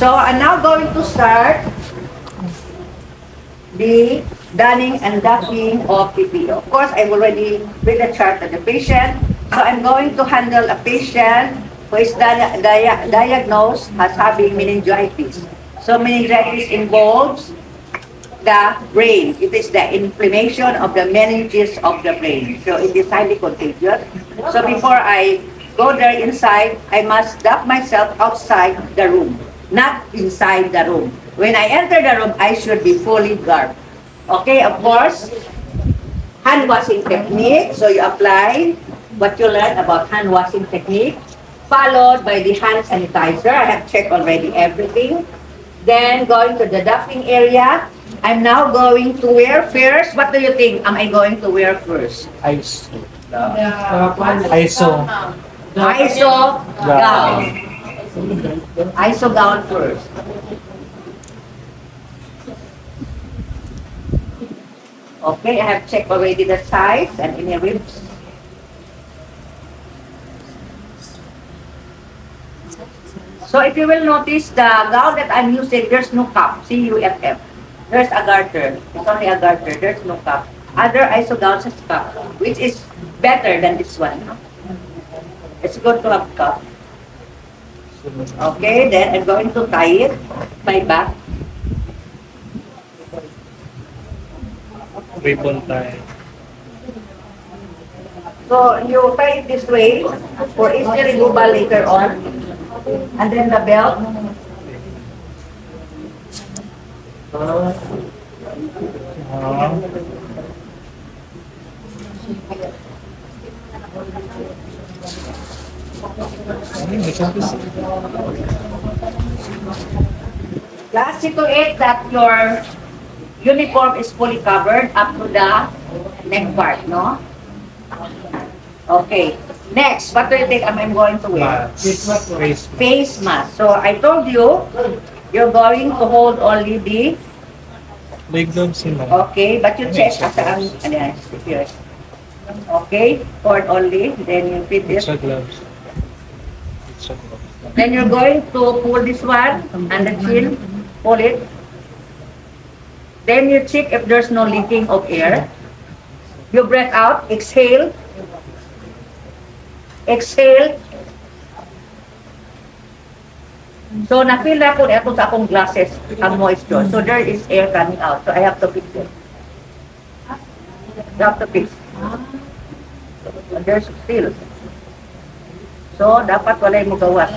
So I'm now going to start the donning and doffing of PPE. Of course, I've already read the chart of the patient. So I'm going to handle a patient who is diagnosed as having meningitis. So meningitis involves the brain. It is the inflammation of the meninges of the brain. So it is highly contagious. So before I go there inside, I must doff myself outside the room, not inside the room. When I enter the room, I should be fully garbed. Okay, of course, hand washing technique. So you apply what you learned about hand washing technique, followed by the hand sanitizer. I have checked already everything. Then going to the doffing area. I'm now going to wear first. What do you think am I going to wear first? ISO. ISO. ISO gown. ISO gown first. Okay, I have checked already the size and any ribs. So if you will notice the gown that I'm using, there's no cuff, C-U-F-F. There's a garter. It's only a garter. There's no cuff. Other ISO gowns has cuff, which is better than this one. It's good to have cuff. Okay, then I'm going to tie it my back. Ribbon tie. So you tie it this way for easy removal later on. And then the belt. Class, see to it that your uniform is fully covered up to the neck part, no? Okay. Next, what do you think I'm going to wear? Face mask. So I told you, you're going to hold only the leg gloves. Okay, but you check as okay, cord only, then you fit it. Extra gloves. Then you're going to pull this one and the chin, pull it. Then you check if there's no leaking of air. You breath out, exhale. Exhale. So na-feel na po ito sa akong glasses ang moisture. So there is air coming out. So I have to fix it. You have to fix. There's still. So dapat walay mo gawas.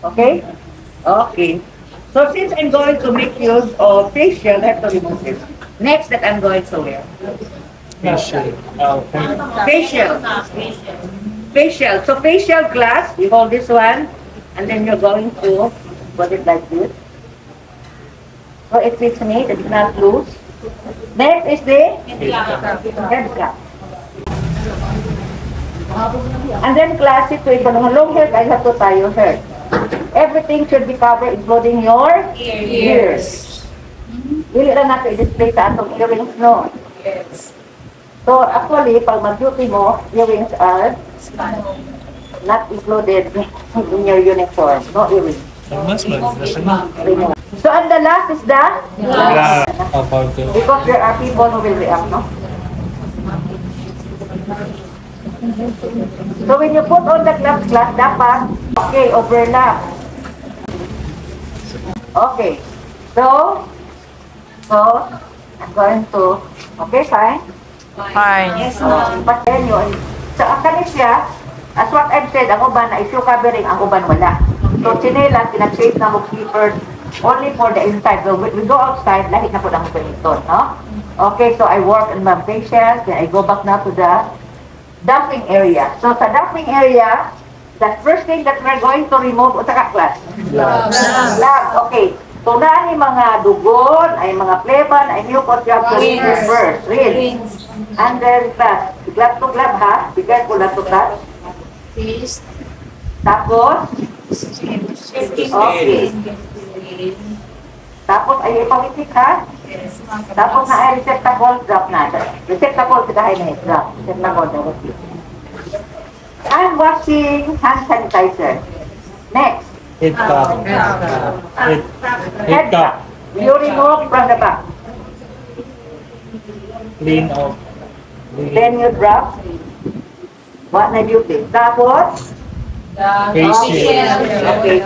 Okay? Okay. So since I'm going to make use of facial, I have to remove this. Next that I'm going to wear. Facial. Facial. Facial. So facial glass, you hold this one, and then you're going to put it like this. So it fits me, it's not loose. Next is the head cap. And then classic to ito, long hair, I have to tie your hair. Everything should be covered, including your ears. Dili lang natin i-display sa atong earrings, no? Yes. So actually, pag mag-duty mo, earrings are not included in your uniform. No earrings. So and the last is the glass. Because there are people who will react, no? So when you put on the glass, dapat, okay, overlap. Okay. So I'm going to, okay, fine? Fine. Yes, ma'am. But then yun, sa akanisya, as what I've said, ang uban na issue covering, ang uban wala. So chinelas, pinag-shape na bookkeeper only for the inside. So we go outside, lahit na po lang ito, no? Okay, so I work in my facial, then I go back now to the doffing area. So sa doffing area, the first thing that we're going to remove, o sa class? Gloves. Okay. So na yung mga dugon, ay mga pleban, ay mucus, you have to remove first. Rinse. And then class. Glove to glove, ha? Be careful not to touch. Fist. Tapos? Okay. Tapos ay ipawitik, ha? Tapos na ay receptacle, drop na. Receptacle, sigahay na yun, drop. Receptacle, drop. And washing hand sanitizer. Next. Head cup. Head Head cup. cup. You remove from the back. Clean off. Then you drop. What na duty? Tapos, Face shield. okay.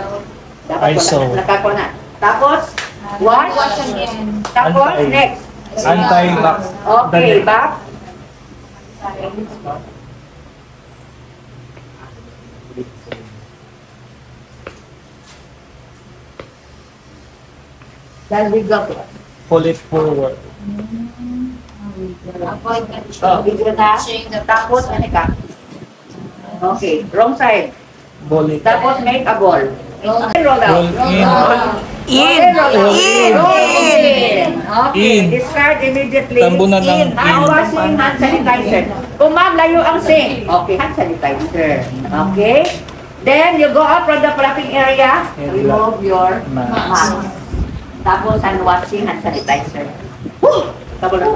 ISO. Nakako na. Tapos, wash. Wash again. Tapos, Anti. next. Anti-back. Okay, back. Then we go. Pull it forward. Avoid Video na. Tapos, ano ka? Okay, wrong side. Ball it. Tapos, make a ball. Roll out. Roll in. Roll in. Okay, In. discard immediately. Tambunan ng Hand in. washing, hand sanitizer. Kung ma'am, layo ang sink. Okay, hand sanitizer. Okay? Then, you go up from the flapping area. Remove your mask. Tapos, hand washing, hand sanitizer. Woo! Tabo na.